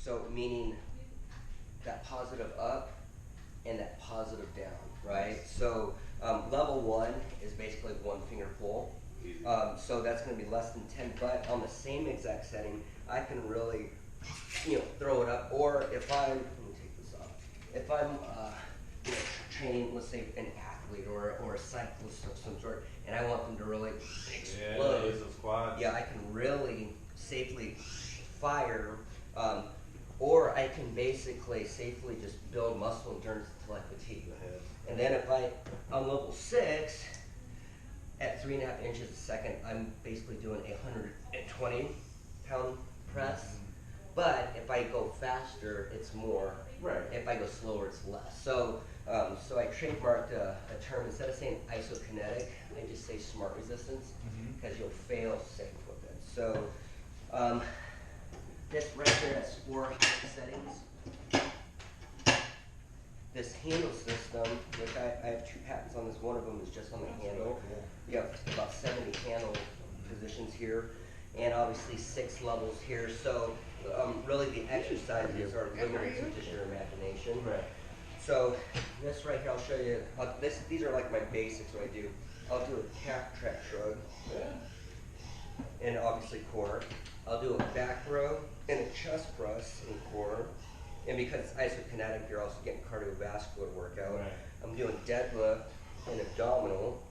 So meaning that positive up and that positive down, right? So level 1 is basically 1 finger pull. So that's going to be less than 10, but on the same exact setting, I can really, throw it up. Or if I'm, let me take this off. If I'm, training, let's say an athlete or a cyclist of some sort, and I want them to really explode. Yeah, I can really safely fire, or I can basically safely just build muscle endurance until I fatigue. And then if on level 6, at 3.5 inches a second, I'm basically doing a 120-pound press. But if I go faster, it's more. Right. If I go slower, it's less. So, so I trademarked a term. Instead of saying isokinetic, I just say smart resistance, because you'll fail safe with it. So, this right here has 4 height settings. This handle system, which I have 2 patents on this. One of them is just on the handle. You have about 70 handle positions here, and obviously 6 levels here. So really the exercises are limited to just your imagination. Right. So this right here, I'll show you. These are like my basics. What I do, I'll do a calf trap shrug, and obviously core. I'll do a back row and a chest press in core. And because it's isokinetic, you're also getting cardiovascular workout. Right. I'm doing deadlift and abdominal.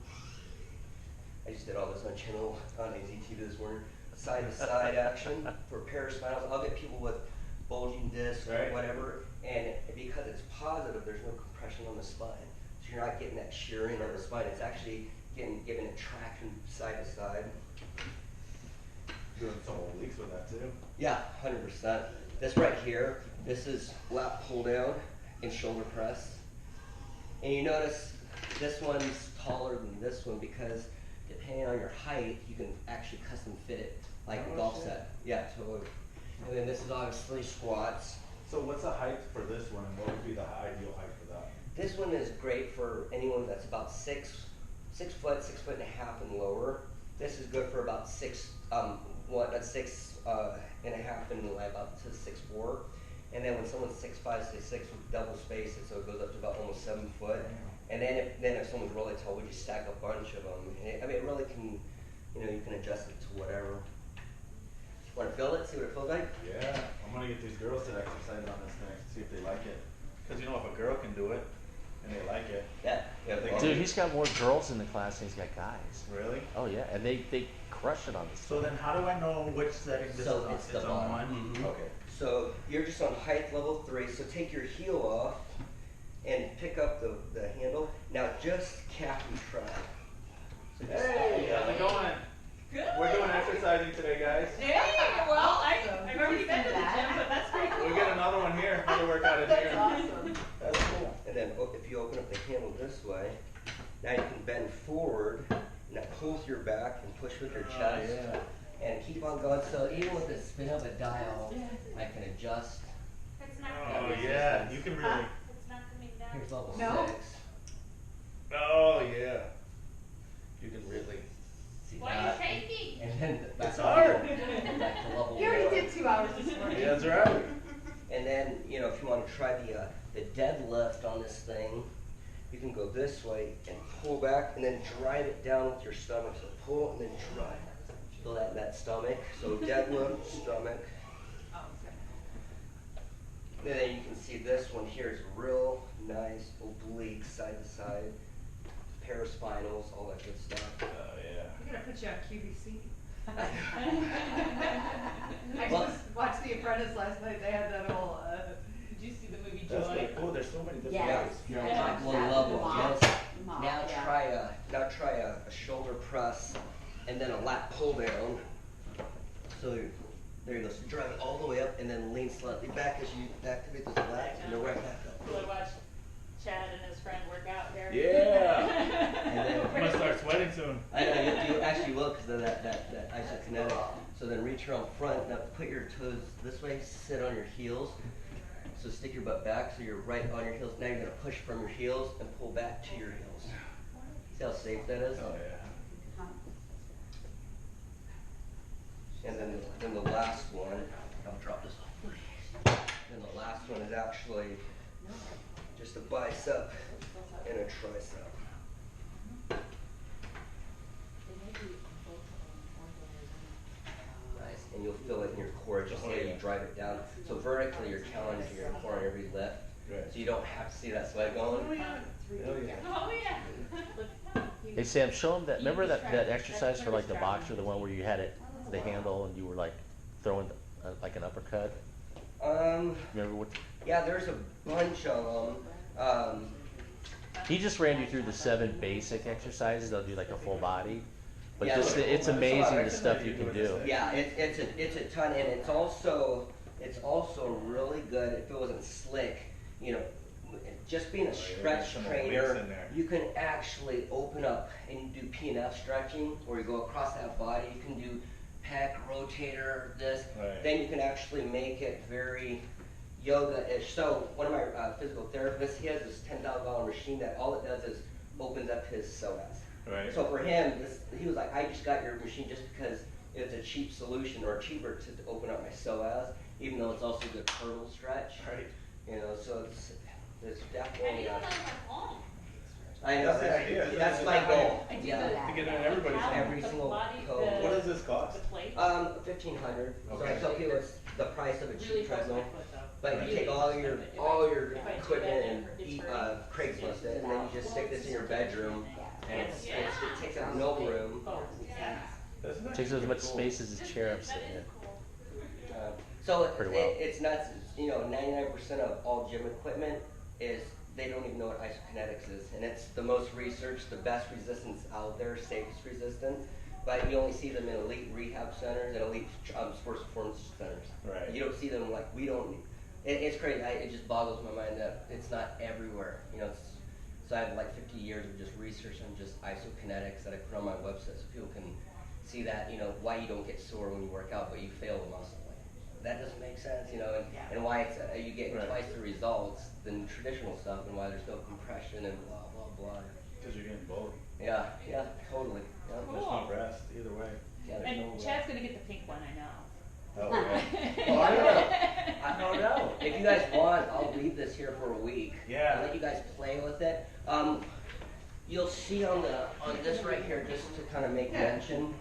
I just did all this on channel on AZT this morning. Side to side action for paraspinals. I'll get people with bulging discs or whatever, and because it's positive, there's no compression on the spine. So you're not getting that shearing on the spine. It's actually giving it traction side to side. Doing some obliques with that too. Yeah, 100%. This right here, this is lat pull down and shoulder press. And you notice this one's taller than this one because depending on your height, you can actually custom fit it like a golf set. Yeah, totally. And then this is obviously squats. So what's the height for this one, and what would be the ideal height for that? This one is great for anyone that's about 6 foot, 6 foot and a half and lower. This is good for about 6 and a half and about to 6'4". And then when someone's 6'5", 6'6" with double space, so it goes up to about almost 7 foot. And then if someone's really tall, we just stack a bunch of them. And it really can, you can adjust it to whatever. Want to feel it? See what it feels like? Yeah, I'm gonna get these girls to exercise on this next, see if they like it. Because if a girl can do it and they like it. Yeah. Dude, he's got more girls in the class than he's got guys. Really? Oh yeah, and they crush it on this. So then how do I know which setting this is on? It's the on one. Okay. So you're just on height level 3. So take your heel off and pick up the handle. Now just calf and try. So Hey, how's it going? Good. We're doing exercising today, guys. Hey, well, I've already been to the gym, but that's pretty cool. We get another one here. Another workout in here. That's awesome. That's cool. And then if you open up the handle this way, now you can bend forward, and that pulls your back and push with your chest. And keep on going. So even with the spin of a dial, I can adjust. It's not Oh yeah, you can really. It's not coming down. Here's level No. 6. Oh yeah. You can really. See Why are that? you shaking? And then back It's to hard. back to level You already 1. did 2 hours this morning. Yeah, that's right. And then, if you want to try the deadlift on this thing, you can go this way and pull back and then drive it down with your stomach. So pull and then drive. Feel that stomach. So deadlift, stomach. Oh, okay. And then you can see this one here is real nice oblique, side to side, paraspinals, all that good stuff. Oh yeah. We're gonna put you on QVC. I Well- just watched The Apprentice last night. They had that whole. Did you see the movie That's Joy? pretty cool. There's so many different Yes. ways. Yeah. One level. Mom. Yes. Mom, Now yeah. try a shoulder press and then a lat pull down. So there you go. So drive it all the way up and then lean slightly back as you activate those lats and go right back up. Cool to watch Chad and his friend work out here. Yeah. And then I'm gonna start sweating soon. I know you actually will because of that isokinetic. So then reach around front. Now put your toes this way. Sit on your heels. So stick your butt back so you're right on your heels. Now you're gonna push from your heels and pull back to your heels. See how safe that is? Oh yeah. And then the last one, I'll drop this off. And the last one is actually just a bicep and a tricep. Nice, and you'll feel it in your core just as you drive it down. So vertically, you're challenging your core on every lift, so you don't have to see that sweat going. Oh yeah. Oh, yeah. Hey Sam, show him that. Remember that exercise for like the boxer, the one where you had it, the handle, and you were like throwing like an uppercut. Remember what? Yeah, there's a bunch of them. He just ran you through the 7 basic exercises. They'll do like a full body, but Yeah, just it's amazing the stuff you can do. Yeah, it's a ton, and it's also really good if it wasn't slick. You know, just being a stretch trainer, you can actually open up and do P&F stretching, where you go across that body. You can do pec, rotator, this. Right. Then you can actually make it very yoga-ish. So one of my physical therapists, he has this $10,000 machine that all it does is opens up his psoas. Right. So for him, he was like, I just got your machine just because it's a cheap solution, or cheaper to open up my psoas, even though it's also a good hurdle stretch. Right. You know, so it's And definitely. you don't have long. I know That's the idea. that's my goal. I do Yeah. To get in everybody's hand. Every single code. What does this cost? The plate. 1,500. So I Okay. tell people it's the price of a Really cheap close to my treadmill. foot, though. But you Right. take all your If I do equipment that, and it's eat, very- Craigslist it, and then you just stick this in your bedroom, and it takes up no room. Oh, yeah. Doesn't that Takes as pretty much cool? space as his chair I'm That sitting is in. cool. So Pretty well. it's nuts. You know, 99% of all gym equipment is they don't even know what isokinetics is, and it's the most researched, the best resistance out there, safest resistance. But you only see them in elite rehab centers and elite sports performance centers. Right. You don't see them like we don't. It's crazy. It just boggles my mind that it's not everywhere. You know, so I have like 50 years of just research on just isokinetics that I put on my website, so people can see that, you know, why you don't get sore when you work out, but you fail the muscle. That doesn't make sense, you know, and why it's, you get Right. twice the results than traditional stuff, and why there's no compression and blah blah blah. Because you're getting both. Yeah, totally. Yeah. There's no rest either way. Yeah, there's no And Chad's gonna get the pink one, I know. Oh, yeah. Oh, I know. I don't know. If you guys want, I'll leave this here for a week. Yeah. And let you guys play with it. You'll see on this right here, just to kind of make mention.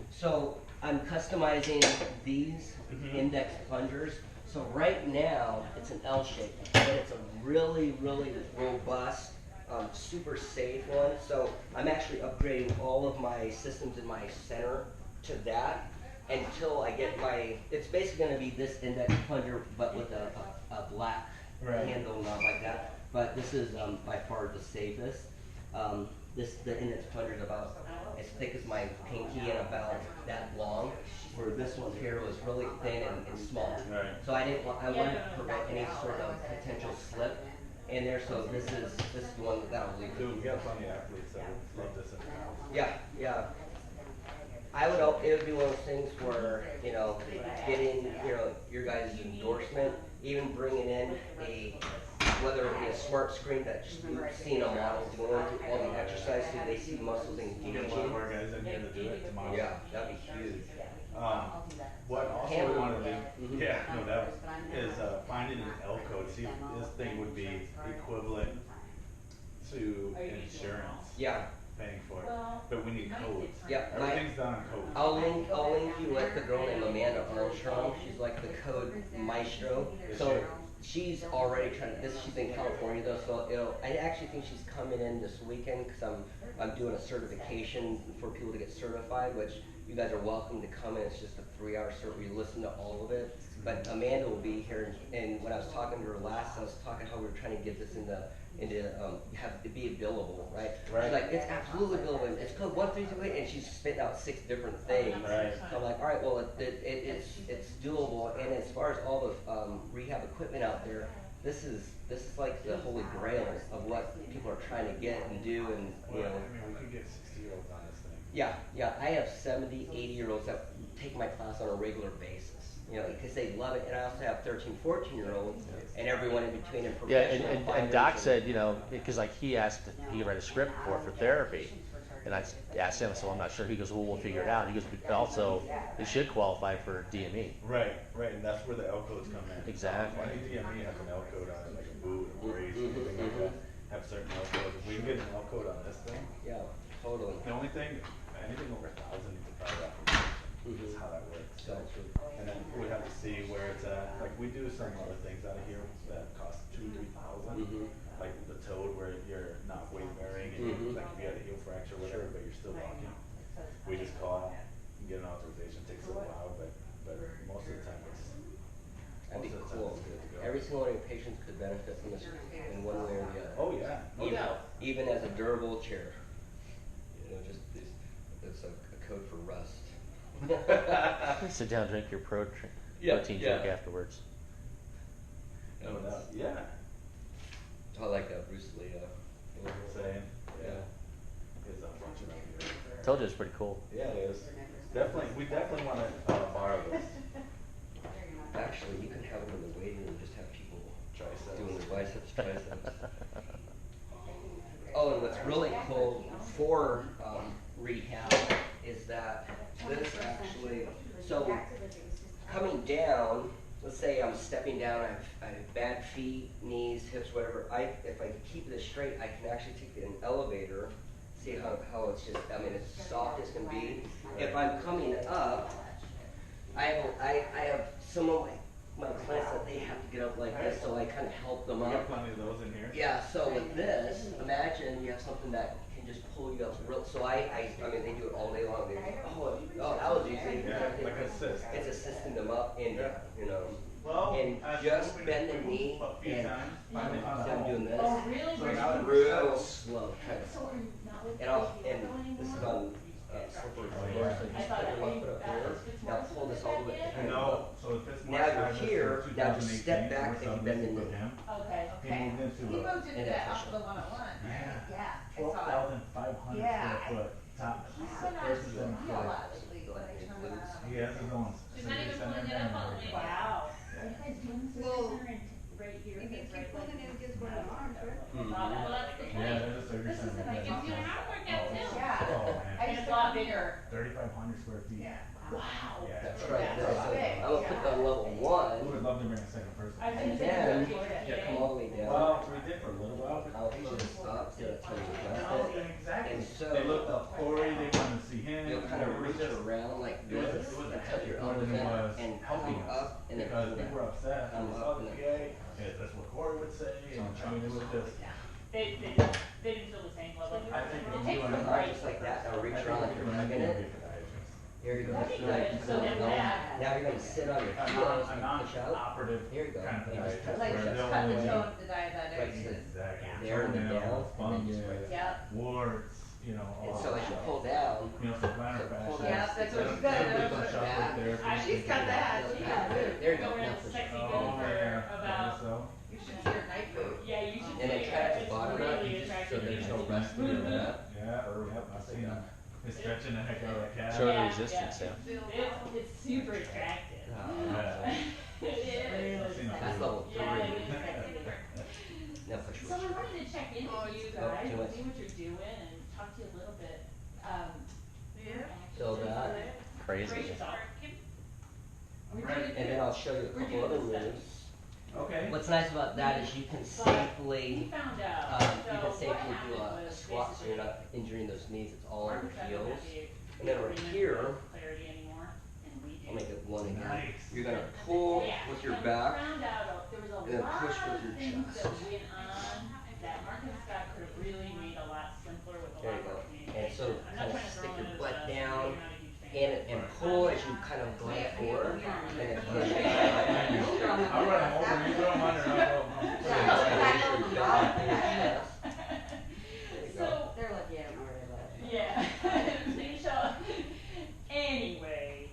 So I'm customizing these index plungers. So right now it's an L shape, but it's a really, really robust, super safe one. So I'm actually upgrading all of my systems in my center to that until I get my. It's basically going to be this index plunger, but with a black handle, not like that. But this is by far the safest. The index plunger is about as thick as my pinky and about that long. Where this one here was really thin and small. Right. So I wanted to prevent any sort of potential slip in there. So this is the one that I'll leave. Dude, we got plenty of athletes that would love this in their house. Yeah. It would be one of those things where, you know, getting, you know, your guys' endorsement, even bringing in whether it be a smart screen that just you've seen on models going through all the exercises, so they see muscles We engaging. get one of our guys in here to do it tomorrow. Yeah, that'd be huge. What also we want to do, yeah, no doubt, is finding an L code. See if this thing would be equivalent to insurance, Yeah. paying for it. But we need codes. Yeah, Everything's done on codes. I'll link you with the girl named Amanda Armstrong. She's like the code maestro. So she's already trying to. She's in California though, so I actually think she's coming in this weekend because I'm doing a certification for people to get certified, which you guys are welcome to come in. It's just a 3-hour cert where you listen to all of it. But Amanda will be here, and when I was talking to her last, I was talking how we were trying to get this into have it be billable, right? Right. She's like, it's absolutely billable. It's code 132, and she's spitting out 6 different things. Right. So I'm like, all right, well, it's doable. And as far as all the rehab equipment out there, this is like the holy grail of what people are trying to get and do, and you Well, know. I mean, we could get 60-year-olds on this thing. Yeah. I have 70, 80-year-olds that take my class on a regular basis. You know, because they love it, and I also have 13, 14-year-olds, and everyone in between in Yeah, professional and fighters Doc said, you know, because like he asked, he read a script for therapy, And I asked him, so I'm not sure. He goes, well, we'll figure it out. He goes, but also, it should qualify for DME. Right, and that's where the L codes come in. Exactly. Any DME has an L code on it, like a boot, a brace, anything like that, have certain L codes. If we can get an L code on this thing, Yeah, totally. the only thing, anything over 1,000 needs a prior application. Is how that works. So, and then we have to see where it's at. Like we do some other things out of here that cost 2,000-3,000. Like the toad where you're not weight bearing and like if you had a heel fracture or whatever, but you're still walking. We just call out and get an authorization. It takes a while, but most of the time it's That'd be most of the time cool. it's good to go. Every single one of your patients could benefit from this in one way or the other. Oh yeah. Even as a durable chair. You know, just it's a code for rust. Sit down, drink your protein drink afterwards. No doubt. Yeah. I like that Bruce Lee. Saying. Yeah. It's unfortunate. Told you it's pretty cool. Yeah, it is. Definitely, we definitely want to borrow this. Actually, you can have them in the waiting room, just have people Triceps. doing their biceps, triceps. Oh, and what's really cool for rehab is that this actually, so coming down, let's say I'm stepping down, I have bad feet, knees, hips, whatever. If I keep this straight, I can actually take an elevator. See how it's just, I mean, it's soft as can be. If I'm coming up, I have some of my clients that they have to get up like this, so I kind of help them We got up. plenty of those in here. Yeah, so with this, imagine you have something that can just pull you up real, so I mean, they do it all day long. They go, oh, that was easy. Yeah, like assist. It's assisting them up and, Yeah. you know. Well, And just bend the knee and I'm doing this. Oh, really? So now that Real slow. So are you not with And this is on slippery floor, so I just thought put your left foot up here. Now pull this all the way to No, so if it's Now you're here, now just step back and you bend the knee. Okay. He moved into He moved into And that that's off the 101. Yeah. Yeah, I saw it. 12,500 Yeah. square foot top. He's been on Versus in TV a lot lately, when they turn it on. He has his own. She's not even pulling it up all the way. Wow. Are you guys doing this Well, center and right here? if you that's keep right, pulling like- it, just go to the arms, right? Mhm. Well, that's the Yeah, point. there's a service This is center. an It gives you an hour workout too. Yeah. Oh, man. I It's used a to lot come bigger. here. 3,500 square feet. Yeah. Wow. Yeah. That's right. Yeah. So I'm gonna put that on level We 1 would love to bring a second person. I was and gonna say, then you enjoyed it. you come all the way down. Well, we did for a little while. I'll just stop, so that's how you adjust Oh, it. exactly. And so They looked up Corey, they wanted to see him. you'll kind of reach just- around like It was, this it was and a tuck heavy your more elbows than it in was and helping come us up and then because pull we down. were upset. Come We up saw the and PA. Yeah, that's what Corey would say. And I mean, it was just. They didn't feel the same level. I think It we're takes doing a it. break. Just like that. Now I reach think around we like could you're run tugging into a it. podiatrist. Here you go. That'd be So now you good. can So pull then it down. that- Now you're gonna sit on your A heels non, and push out. operative Here you go. kind of You just podiatrist. touch Like where just they'll cut the only- toe of the diabetic. Exactly. There and then Toenails, down, and then just fungus, right. Yep. warts, you know, all And so that as you stuff. pull down, You know, so plantar So pull fascia. down. Yeah, that's what she said. They'll do That's some what- shock therapy. She's got that. She got it. there you go. Go Now around push sexy it. good Oh, for yeah. about, So. You should see her night boot. yeah, you should And then see try not it. to It's bottom up, really so attractive. there's no It's rest in moving. that. Yeah, I've seen them. They're stretching the heck out of that calf. Show the Yeah, resistance, yeah. yeah. It's super attractive. Yeah. It is. I've seen them. That's level 3. Yeah, it is. Now push So I it. wanted to check in with you Oh, guys, do it. see what you're doing and talk to you a little bit. So that. Crazy. Great stuff. We're Right. doing And then I'll show you a We're couple doing other this moves. Okay. What's nice about that is you can We safely, found out. you So can what safely do happened a was squat so you're basically not injuring those knees. It's all on Marcus your doesn't heels. have the And then right agreement here, with clarity anymore, and we do. I'll make it 1 again. Nice. You're gonna pull Yeah, with your and back. we found out there was a and then lot push with of your things chest. that went on that Marcus Scott could have really made a lot simpler with a There lot you more go. communication. And so I'm not kind of trying to stick throw your him butt under the bus, down but you're not a huge fan. and pull as you kind of glide forward. And then push it. I'll run them over. You throw them under. I'll throw them So, They're like, yeah, don't worry about it. yeah. So, anyway,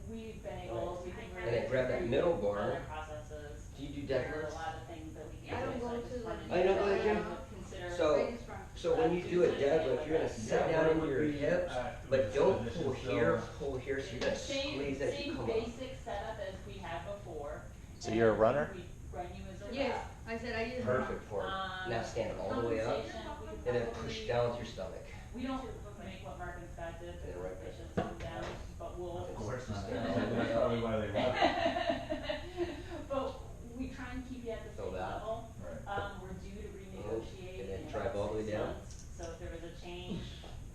we've been able, we think we're. And then grab that middle bar. Other processes. Do you do There are deadlifts? a lot of things that we can I do. don't so go just to wanted the- I don't go to the to gym. consider- So, so when you do a deadlift, you're gonna sit down into your hips, but don't pull here, pull here, so you're gonna squeeze as you Same come up. basic setup as we had before. So you're a runner? We run you as a Yes, rep. I said I use. Perfect for it. Now stand all the way up, Compensation, we and then probably- push down with your stomach. we don't make what Mark and Scott did, Yeah, right. they should sit down, but we'll. Of course not. That's probably why they left. But we try and keep you at the So same that- level. Right. We're due to renegotiate And then in drive all about the way 6 down. months. So if there was a change,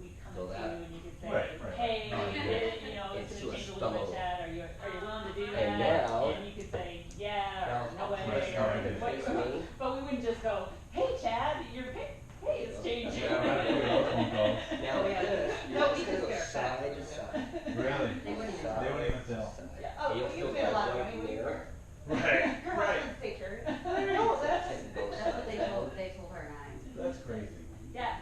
we'd come So into that- you and you could say, Right, right. hey, No, I get it. you know, it's It's gonna to a change a little bit, stumble. Chad, are you willing to do that? And now- And you could say, yeah, or Now, no way, Right, or, no, I get it. but we wouldn't just go, hey, Chad, your pay is changing. Yeah, right, we all phone calls. Now with this, you're No, just we gonna go just side get to it. side. Really? They wouldn't even Side They wouldn't even to tell. side. Yeah, And oh, you'll you feel pay a lot of that money right when you there. Right, Her right. husband's teacher. No, that's. And go That's what side. they told her and I. That's crazy. Yeah,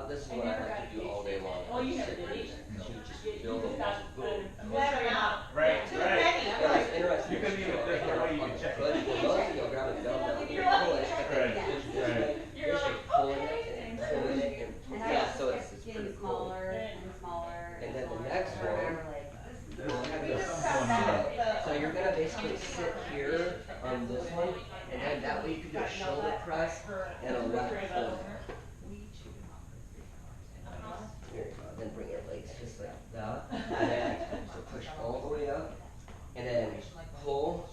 This is I what I never like got to do all day long. Oh, you never Sit did there. either. No. You just You build just a got muscle. Boom. Let her out. Right, To the right. penny, I'm Yeah, like. it's interesting. You can even, there's no way you can check But it. for most of you, grab a dumbbell, You're you lucky pull you it, checked it. push this Right. way, You're push like, it, pulling okay, it, and thanks. pulling it, and And yeah, that's so it's getting pretty cool. smaller and smaller. And then the smaller. next And one- we're like, There's, have there's this something going on. So you're gonna basically sit here on this one, and then that way you can do a shoulder press and a left pull. Here you go, then bring your legs just like that, and then, so push all the way up, and then pull,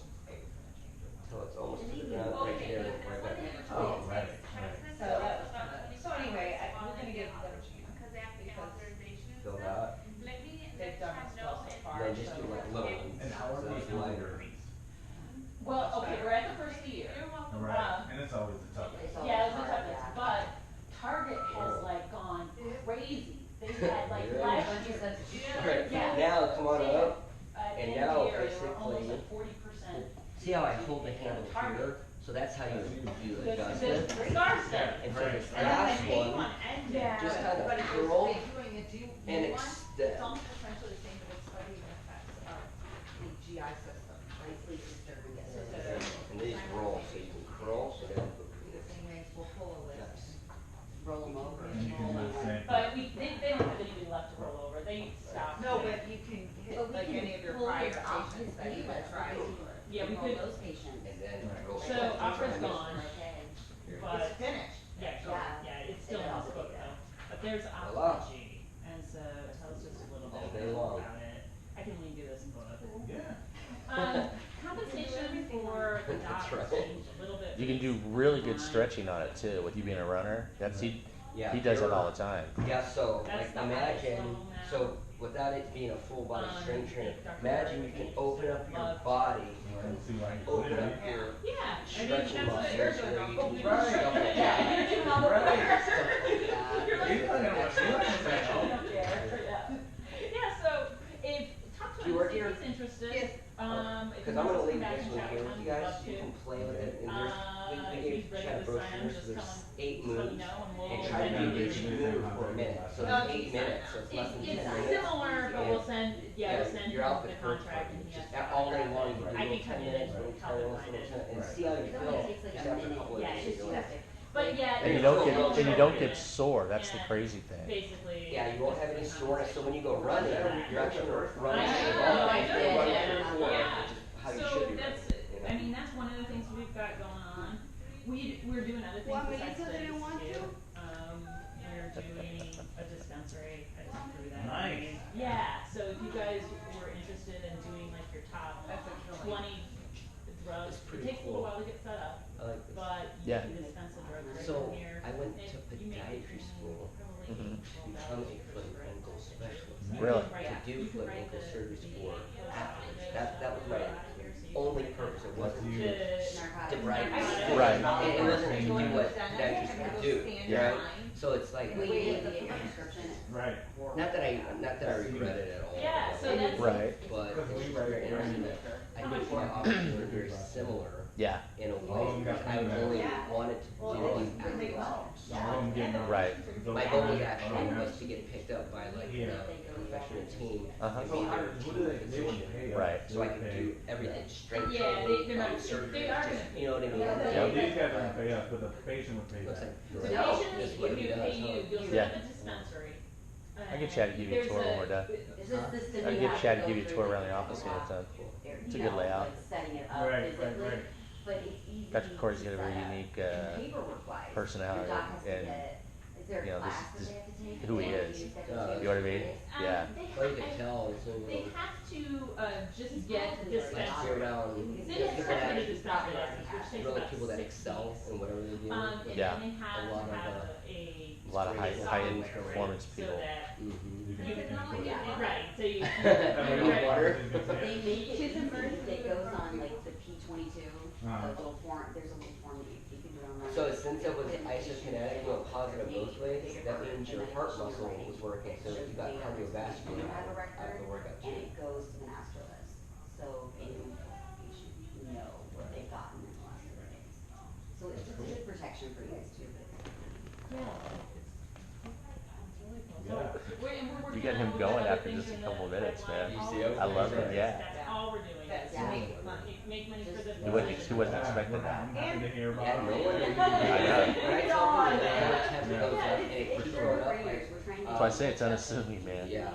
till it's almost to the ground, right there, and right back. Oh, right, right. So anyway, we're gonna give them a chance. Because they have to get Because authorization and Fill stuff. that, Let me they've done us well so far. and then just do like a little one. And how are So these that's lighter. numbers? Well, okay, we're at the first of the year. You're welcome. Right, and it's always the toughest. It's all Yeah, it was hard, the toughest, yeah. but Target has like gone crazy. They've had like Yeah. last Bunch of year. substitutes. Alright, Yeah. now come on up, At the and end of now the year, they were almost basically- at 40%. see how I hold the handle here, so that's how you do the adjustment. The scar stuff. And so Right. this And then last the main one, Yeah. just kind of But if curl it's doing it, do you and want- extend. It's almost essentially the same, but it's studying the effects of the GI system. Like sleep disturbances. And these roll, so you can curl, so then. The same way, we'll pull a list. Yes. Roll them over. And you can do the same. But they don't have anything left to roll over. They stopped. No, but you can hit But we like can any of your pull prior your off his patients that you knee list. tried. Yeah, we Roll could. those patients. And then Right. roll. So Opera's gone, Okay. but It's finished. yeah, it's still in this book though. But there's Voila. ophthalmology, and so tell us just a little All bit day long. about it. I can link you this book. Yeah. Compensation for the That's doctors right. changed a little bit. You can do really good stretching on it too, with you being a runner. That's Yeah, he does that you're- all the time. Yeah, so That's like the highest imagine, level now. so without it being a full body strength trainer, Dr. imagine you can open up your Love. body, Well, I don't see why you open couldn't. up your Yeah, I mean, stretching that's what muscles you're where doing. you can do Right. stuff like Yeah, that. you're doing all the Right. work. Yeah. You're like, You're not gonna watch- you're not gonna say no. I don't care, yeah. Yeah, so if, talk to Do you him, work see if here? he's interested. Yes. If he Cause I'm wants gonna to come leave back this and one chat here with with him, you we'd guys, love you to. can play with it, and there's, we If gave he's ready Chad to sign, brochures, just so there's come 8 just let me moves. know and we'll And send try to do you. each move for a minute, so No, it's 8 minutes, so it's less than 10 It's minutes. similar, but we'll send, we'll send You're him out the the first contract part, and he has just to. all day long, you can I do can 10 come in minutes, and little help 10 him minutes, find it. and see how you It feel, only takes like just a after a minute. couple of Yeah, days. it's you'll- You have to- But yeah. And you there's don't a get little and you bit don't of get it. sore. That's the And crazy thing. Basically. Yeah, you won't have any soreness, so when you go running, you're actually gonna run I straight know, on, I you're know, running yeah, straight forward, yeah. which is how you So should be that's, running, you know? I mean, that's one of the things we've got going on. We're doing other things Well, I mean, besides you said they studies didn't want too. to. We're doing a dispensary, I just threw that. Nice. Yeah, so if you guys were interested in doing like your top That's what you're 20 drugs, It's it pretty takes a little cool. while to get set up, I like this. but you Yeah. can dispense a drug right So, from here. I went If to you make podiatry between school probably Mhm. $8 to and become a $12 foot and for ankle it. specialist. You Really? can write- To do you can foot and write ankle the- surgeries the for, code. that was my only purpose, it wasn't You- to Narcotics. write. Right. It wasn't to do what podiatrists could do, Yeah. right? So it's like, We need to get your prescription. Right. not that I regret it at all. Yeah, so that's. Right. But Because it's we just write very it interesting right. that I think my options are very similar Yeah. in a All of way, them because got I feedback. only Yeah. wanted to Well, do they these can make athletes. Some of them getting Right. My goal was actually was to get picked up by like Yeah. a professional team Uh-huh. and So be how, their who team do they won't physician. pay us. Right. So I They could pay- do everything, strength Yeah, training, they're not- surgery, they are just, gonna- you know what I mean? Yeah. These guys are gonna pay us, but the patient would pay Looks that. like- The No, patient is, Just what if he you does, pay you, huh? you'll set Yeah. up a dispensary. I get Chad to give you a There's tour when we're done. It's just this to I'll me give have Chad to to go give you a through tour the around the office when it's process. done. There, It's a you good know, layout. like setting it up Right, physically, right. but it's easy Dr. Corey's got a to very set up. unique, And paperwork-wise, personality your doc has to and get, there you a know, class that this they have to take? who he Yeah, is. you You know what I mean? Yeah. They Well, you have, can tell, so they have to, just He's get probably this like like not- you're around They people have that to this property license, which takes really about people that 6 excel weeks. in whatever they do. And Yeah. then they have A lot to of, have A lot of High-end high-end software, performance so people. that Mm-hmm. You can input it. Yeah, right, so you. Every right. water. They make it easy, that goes on like the P22, Uh-huh. the little form, there's a little form that you can do online. So since it was isokinetic, you know, positive both ways, that means your heart muscle was working, so you got cardiovascular out of the workout And too. it goes to the master list, so anyone patient know what they've gotten in the last 3 days. So it's just a good protection for you guys too, but. You get him going after just a couple minutes, man. You see him? I love it, yeah. That's all we're doing. That's Yeah. Make money, make money for the. He wasn't expecting that. I'm happy to hear about Yeah, no wonder you it. do that. When I tell them that their temp Yeah. goes up and it It's keeps for going up, 4 years, like, we're trying to. That's why I say it's unassuming, man. Yeah.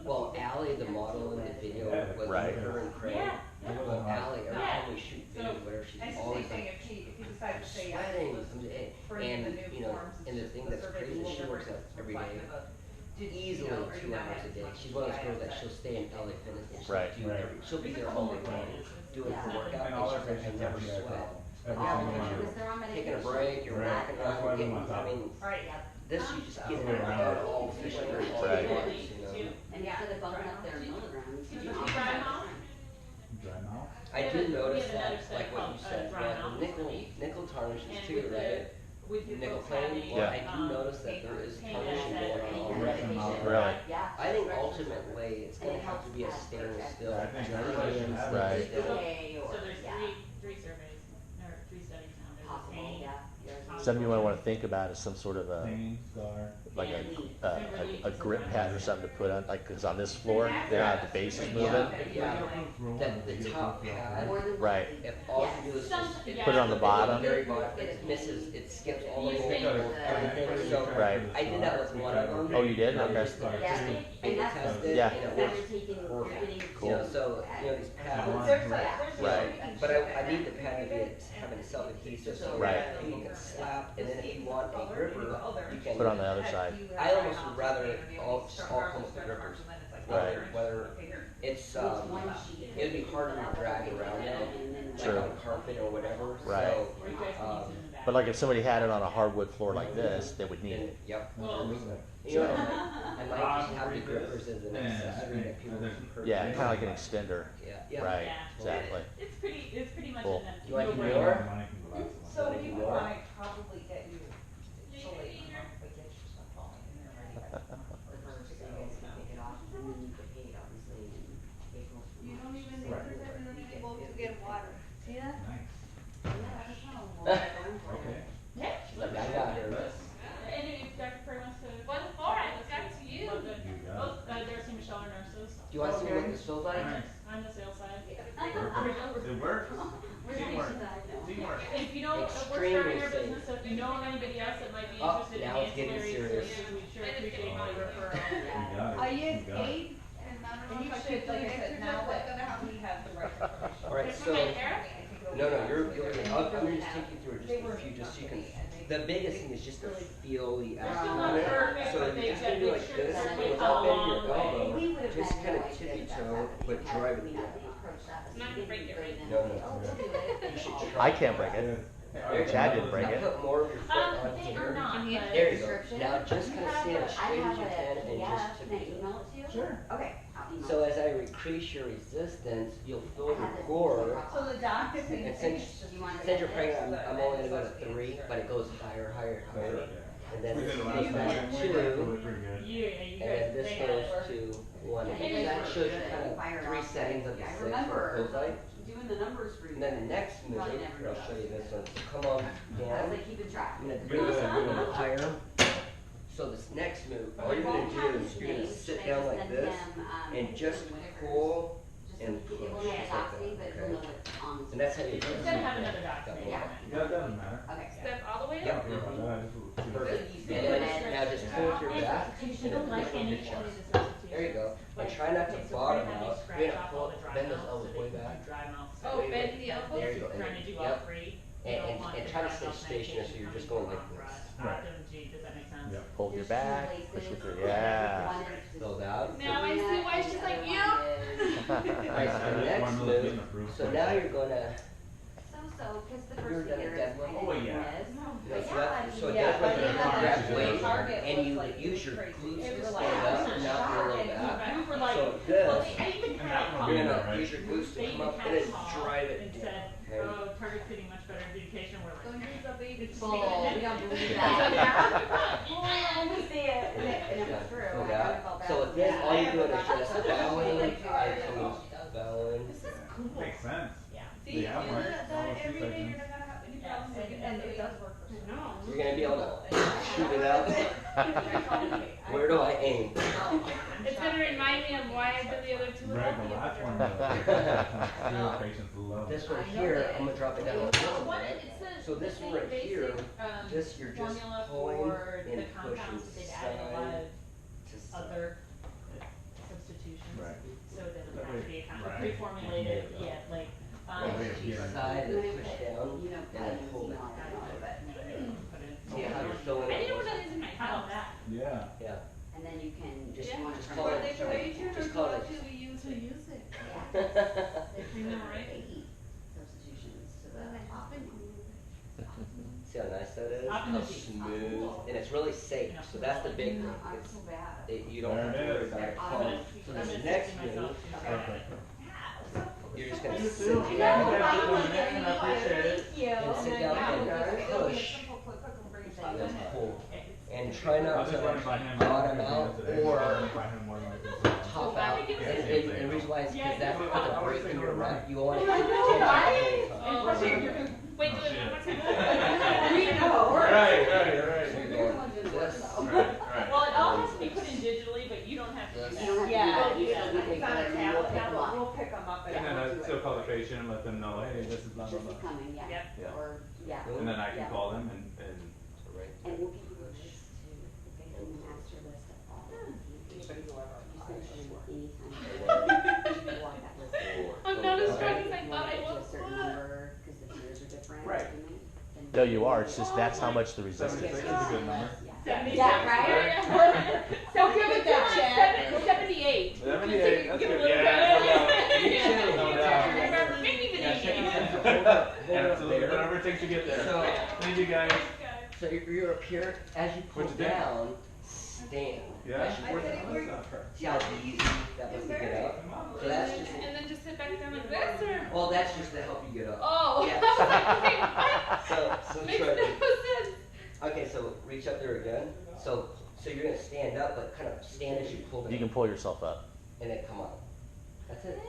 Well, Allie, the model in the video, was Right. her and Craig. Yeah. Well, Allie, every Yeah. time we shoot So, videos, whatever, she's And it's the always same thing, like if you decide to say yes, sweating. for any of the new You know, forms, it's and the just thing the that's survey crazy is will she never works out every day. reflect the- did- Easily you know, are you 2 not hours a having day. much She's one of those girls that GI? she'll stay in LA Fitness and she'll Right. do every, she'll be there all day long, doing her workout, And all and our she's like, I patients never have GI sweat. problems. Every Oh, single one. because they're on medication. Taking a break, you're That- walking That's why around, we getting, want I that. mean, Right. this you just get Go it around. out all efficient, all Right. at once, you know. And instead of bumping up their milligrams. Did you you know, do dry mouth? Dry mouth? I We have do a- we notice have another that, study like what you called, said, dry yeah, mouth the nickel, sleep. nickel tarnishes And too, with the, right? with the Nickel folks plating, having, well, I do notice that pain- there is pain tarnishing that- going on Correction already. mouth. Really? Yeah. I think ultimately, it's gonna have to be a stainless steel. I think everybody should have it. Right. Okay, So or, there's yeah, three surveys, or 3 studies now, there's a possible, pain. yeah. Something you might want to think about is some sort of a, Pain, scar. like a grip pad or something to put on, like, cause on this floor, the base is moving. Yeah, that the top pad, More than Right. likely. if all Yes. you do is Some- just. yeah. Put it on the bottom. Very bottom, it misses, it skips all the You way think- over everything, so. Right. I did that with one of them. Oh, you did? And Okay. just Yeah, and that's, tested, Yeah. and it you're works taking, you're perfect. getting. You know, so, you know, these pads. There's Right. But I need the pad to be having self-adhesive, so Right. you can slap, and then if you want a gripper, you can. Put on the other side. I almost would rather all, just all come with the grippers. Right. Whether it's, Which one sheet? it'd be harder to drag around now, like True. on carpet or whatever, Right. so, Or you guys can use it in the back. But like if somebody had it on a hardwood floor like this, they would need then, it. yep. Well, You know, I might just have the grippers as an accessory that people can purchase. Yeah, kinda like an extender. Yeah. Right, Yeah. exactly. It's pretty much Cool. an You want to do no-brainer. more? So Like you you would are? want to probably get you insulated enough, but get your stuff falling in there ready. The first, so you guys can take it off, and then you get paid, obviously, in April. You don't even need Right. to able to get water. See that? Nice. Yeah, that's kind of what I'm going for. Okay. Yeah. Like I got her. And if Dr. Perry wants to. One for it, it's up to you. Well, good. You got Both, Darcy and Michelle are nurses. Do you want to see what this feels like? Nice. I'm the sales side. It works. We're Teamwork. station side, no. Teamwork. If you know, we're Extremely starting our safe. business, so if you know of anybody else that might be Oh, interested in now it's getting ancillary serious. services, we sure And it's appreciate getting my really referral. You Yeah. got it. I use You got it. eight, and I don't And know you if I should, should do like I an said, exercise, now what's gonna that happen? we have the right information. Alright, Take so, my hair? no, you're I'm gonna just take you through just a few, just so you can, the biggest thing is just to feel the They're still action not on it. perfect, So but you're they've just got gonna do like pictures this, that they without go a bending your long way. elbow, We would have just had kind no of idea tippy that toe, happened. but Had drive we it not down. approached that, so Not we to break didn't it, break right? them. No, no. Oh, we'll do it. You should Oh. try. I can't break it. There you go. Chad didn't break Now it. put more of your foot on They here. are not, but. There you go. Description? Now just kind of stand as I straight as have you can and yeah, just can I tippy toe. email it to you? Sure. Okay, I'll email So it. as I increase your resistance, you'll feel I have the this core. So the doc is And since, You want to since you're set pregnant, this? I'm only gonna go to 3, but it goes higher, higher, higher. And then We this did it goes last back time. to We 2, did it pretty good. Yeah, you and guys, then this they goes have. to 1. Yeah, And you that guys shows you were kind of fired 3 off. settings of the I 6, what it remember feels like. doing the numbers for you. And then the next move, Probably here, never I'll show you does. this one. So come on I was down. like keeping track. I'm gonna bring this a little higher. So this next move, all you're gonna do is you're gonna sit down like this and just pull and push It won't just have like toxicity, but that, it'll know okay? what's on the. And that's how you do It's it. gonna have another document. Yeah. Yeah, it doesn't matter. Okay. Step all the way Yep. up. Don't worry about that. I just will- Perfect. You And put then it now just pull with your back You and don't then like push with any your chest. of the substitutions. There you go. And But- try not to okay, so bottom we're gonna have you out. scratch You're gonna off all pull, the dry bend those mouth so elbows that way you can back. do dry mouth. So Oh, we- bend the elbows? There you go. Trying to do Yep. all 3. You don't want And the try to dry stay mouth stationary so medication you're just coming going like from this. Does that make sense? Yeah. Hold your There's back, two push it places. through. Yeah. One is just Filled out. Now I see why she's like, yeah. Alright, so next move, so now you're gonna, So, cause the You're first gonna year is deadlift. kind of Oh, yeah. But so yeah, that's, so Yeah, that's but when you then grab the weight, target and was, you like, use your crazy. glutes It to was stand like, up, not your low And back. we were like, So well, this, I even And had that a one call. you're gonna right? use your glutes to They come even up had and a then call drive it and down. said, Okay. oh, target's getting much better education, we're like. Don't use the baby. Bull, we don't believe Yeah. that. When we see it, and it was true. So I that, kinda felt bad so for with this, that. all you're doing is I just forgot. bowing, Like, and coming, bowing. This is cool. Makes sense. Yeah. See, you Yeah, do right. that All every day, sections. you're not gonna have any Yeah, problems with and it it does work for some. No. You're gonna be able to shoot it out. Where do I aim? It's gonna remind me of why I did the other two. Right, the last one, the patients love This it. one I know here, that. I'm gonna drop it down a It's little one, bit. it's the, So this the one same right basic, here, this you're just formula pulling for and the compounds, pushing but they've added a lot side of to side. other substitutions. Right. So it doesn't have to be a kind of Right. pre-formulated, yeah, like, Each side and push down You know, and then hold it. put it. See how you're filling I it. didn't know that is in my house. Yeah. Yeah. And then you can, Just- if you wanna just turn call it it- on, decoration or just to call it- actually use it? yeah, You know, right? eight substitutions to Well, my the husband optimal. See how nice that is? How Optimization. smooth, and it's really safe, so that's the big thing. I'm It's, so bad. you don't have to There it worry is. about it I'm falling. gonna- So I'm this gonna next stick to move, myself too. you're just gonna You sit too. down Yeah, and that's what I'm saying, I appreciate it. Thank you. sit down and push and then pull. And try I'll not just run it by to him. bottom out Today. or Run it by him more than likely. top out. And the reason why is because that's Yeah. put the break in your rep. You want to I keep know, tension right? the whole And time. plus you're gonna, wait, Oh, do it shit. one more time. We know. Right. So you're We're the going ones who this. work, Right. Well, it all has to be put in digitally, but you don't have to do Yes. You don't have that. to Yeah, do yeah. that. We can It's on go a and then we'll tablet, pick them up. we'll pick them up and And then we'll I do still it. call the patient and let them know, hey, this is blah, This blah, is blah. coming, yeah. Yep. Yeah. Or, yeah. And then I can Yeah. call them and Right. And we'll give you a list too, okay, and a master list of all the Anybody who ever You applies. send it anytime. You can walk that list. I'm not as Okay. strong as I You thought wanna I get to a was. certain number, cause the tiers are different. Right. then No, you are. It's just that's how much the 76 resistance is is. a good number. Yeah. Yeah, right? So give it that, Chad. 78. 78, that's Give a good. little Yeah, bit. You no too. doubt. Maybe even Yeah, shake 80. your hands. Hold up Absolutely, there. whatever it takes to get there. So- Thank you guys. So you're up here, as you pull What'd you think? down, stand. Yeah. As you work I said it it, worked. see how easy that was to get up? So that's just, And then just sit back down like this, or? well, that's just to help you get up. Oh, Yeah. I was like, wait, what? So Makes try no to, sense. okay, so reach up there again. So you're gonna stand up, but kind of stand as you pull down. You can pull yourself up. And then come on. That's it.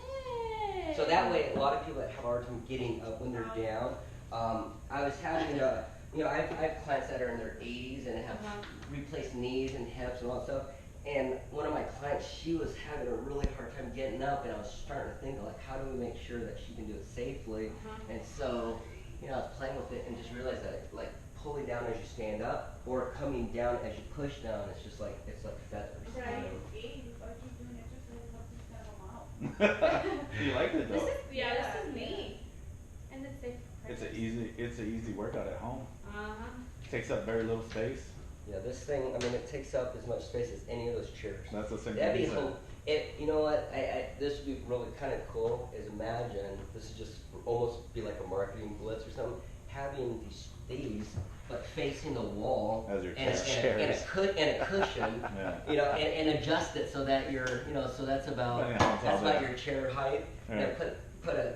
So that way, a lot of people that have a hard time getting up when they're down, I was having I have clients that are in their 80s and have replaced knees and hips and all that stuff. And one of my clients, she was having a really hard time getting up, and I was starting to think, like, how do we make sure that she can do it safely? And so, I was playing with it and just realized that, like, pulling down as you stand up or coming down as you push down, it's like feathers. Did I age if I keep doing exercise, I'll just kind of them out. You liked it This though. is, yeah, this is neat. And it's safe. for It's an easy workout at home. Uh-huh. Takes up very little space. Yeah, this thing, I mean, it takes up as much space as any of those chairs. That's the same That'd be thing. whole, you know what, this would be really kind of cool, is imagine, this would just almost be like a marketing blitz or something, having these, but facing the wall. As your and a, chairs. and a cushion, Yeah. and adjust it so that you're, so that's about, Depending on how tall that's about they are. your chair height. And Right. then put a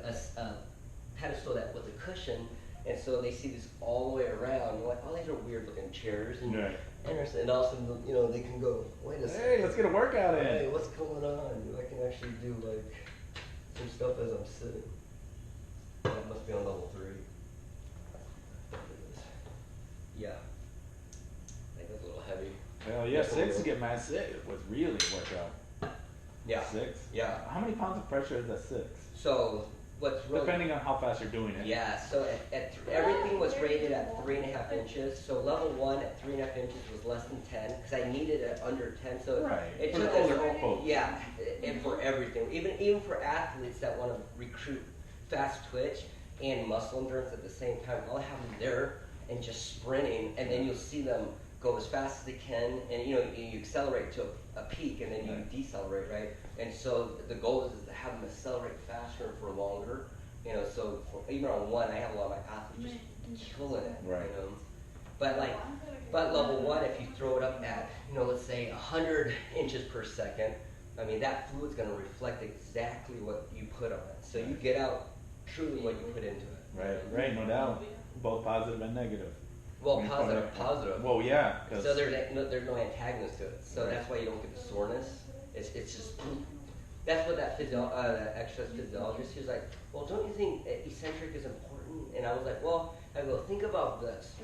pedestal that with a cushion, and so they see this all the way around. You're like, oh, these are weird looking chairs, and Right. and all of a sudden, they can go, wait a second. Hey, let's get a workout Hey, in. what's going on? I can actually do like some stuff as I'm sitting. That must be on level 3. Yeah. I think that's a little heavy. Hell yeah, 6 to get mad 6 was really a workout. Yeah. 6? Yeah. How many pounds of pressure is that 6? So what's really Depending on how fast you're doing it. Yeah, so everything was rated at 3.5 inches. So level 1 at 3.5 inches was less than 10 because I needed it under 10. So Right. it For took the us, older folks. yeah, and for everything, even for athletes that want to recruit fast twitch and muscle endurance at the same time. I'll have them there and just sprinting, and then you'll see them go as fast as they can, and you accelerate to a peak, and then you decelerate, right? And so the goal is to have them accelerate faster for longer. So even on one, I have a lot of my athletes just killing it. Right. But level one, if you throw it up at let's say 100 inches per second, I mean that fluid's going to reflect exactly what you put on it. So you get out truly what you put into it. Right, no doubt. Both positive and negative. Well, positive. Well, yeah. So there's no antagonist to it. So that's why you don't get the soreness. It's just that's what that exercise physiologist, he was like, well, don't you think eccentric is important? And I was like, well, I go, think about this.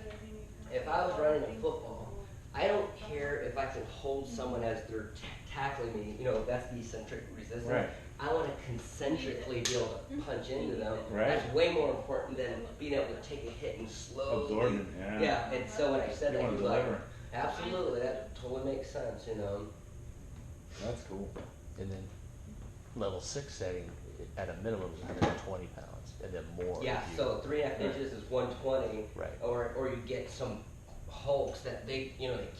If I was running a football, I don't care if I can hold someone as they're tackling me. That's the eccentric resistance. Right. I want to concentrically be able to punch into them. Right. That's way more important than being able to take a hit and slowly. Absorb it, yeah. Yeah, and so when I said You that, wanna he was like, deliver. absolutely, that totally makes sense, That's cool. And then level 6 setting, at a minimum, is 120 pounds, and then more. Yeah, if you- so 3.5 inches is 120. Right. Or you get some hulks that they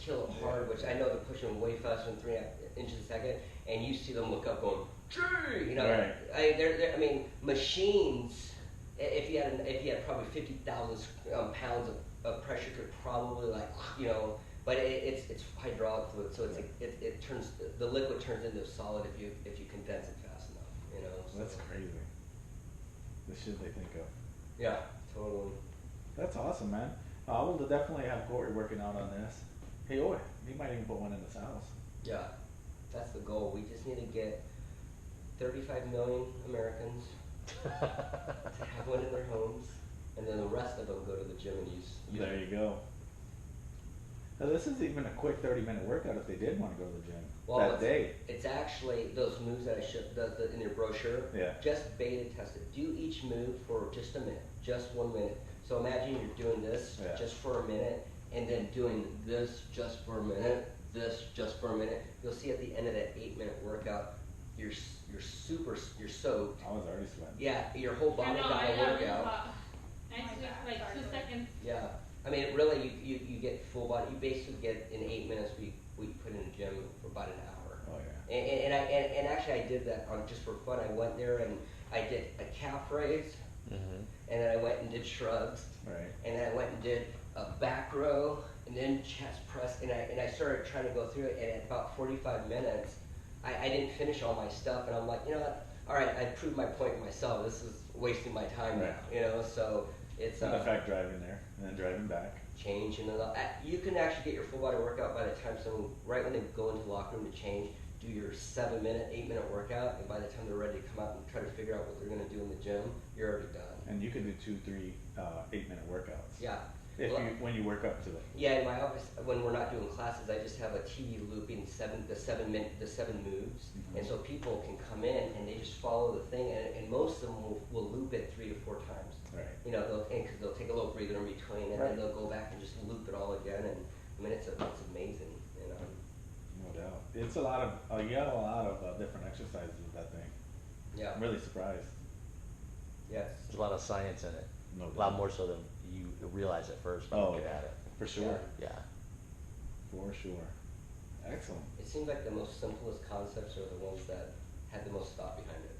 kill it hard, which I know they're pushing way faster than 3.5 inches a second, and you see them look up going, gee, Right. I mean, machines. If you had probably 50,000 pounds of pressure, could probably but it's hydraulic fluid, so it turns the liquid turns into a solid if you condense it fast enough. So. That's crazy. The shit they think of. Yeah, totally. That's awesome, man. We'll definitely have Corey working out on this. Hey, he might even put one in his house. Yeah, that's the goal. We just need to get 35 million Americans to have one in their homes, and then the rest of them go to the gym and use There it. you go. Now, this is even a quick 30-minute workout if they did want to go to the gym that day. It's actually those moves that I showed in your brochure. Yeah. Just beta test it. Do each move for just a minute, just 1 minute. So imagine you're doing this just for a minute, and then doing this just for a minute, this just for a minute. You'll see at the end of that 8-minute workout, you're soaked. I was already sweating. Yeah, your whole body got a workout. Next week, like 2 seconds. Yeah, I mean, really, you get full body. You basically get in 8 minutes. We put in a gym for about an hour. Oh yeah. And actually, I did that just for fun. I went there and I did a calf raise, and then I went and did shrugs, Right. and then I went and did a back row, and then chest press, and I started trying to go through it. And at about 45 minutes, I didn't finish all my stuff, and I'm like, you know what? All right, I proved my point myself. This is wasting my time now, So it's In fact, driving there and then driving back. change, you can actually get your full body workout by the time someone, right when they go into the locker room to change, do your 7-minute, 8-minute workout, and by the time they're ready to come out and try to figure out what they're going to do in the gym, you're already done. And you can do 2, 3, 8-minute workouts. Yeah. When you work up to it. Yeah, in my office, when we're not doing classes, I just have a TV looping the seven moves, and so people can come in and they just follow the thing, and most of them will loop it 3 to 4 times. Right. Because they'll take a little breather in between, and then they'll go back and just loop it all again, and I mean it's amazing. No doubt. It's a lot of you have a lot of different exercises with that thing. Yeah. I'm really surprised. Yes. There's a lot of science in it. No A lot doubt. more so than you realize at first when you get at it. For sure. Yeah. For sure. Excellent. It seems like the most simplest concepts are the ones that had the most thought behind it.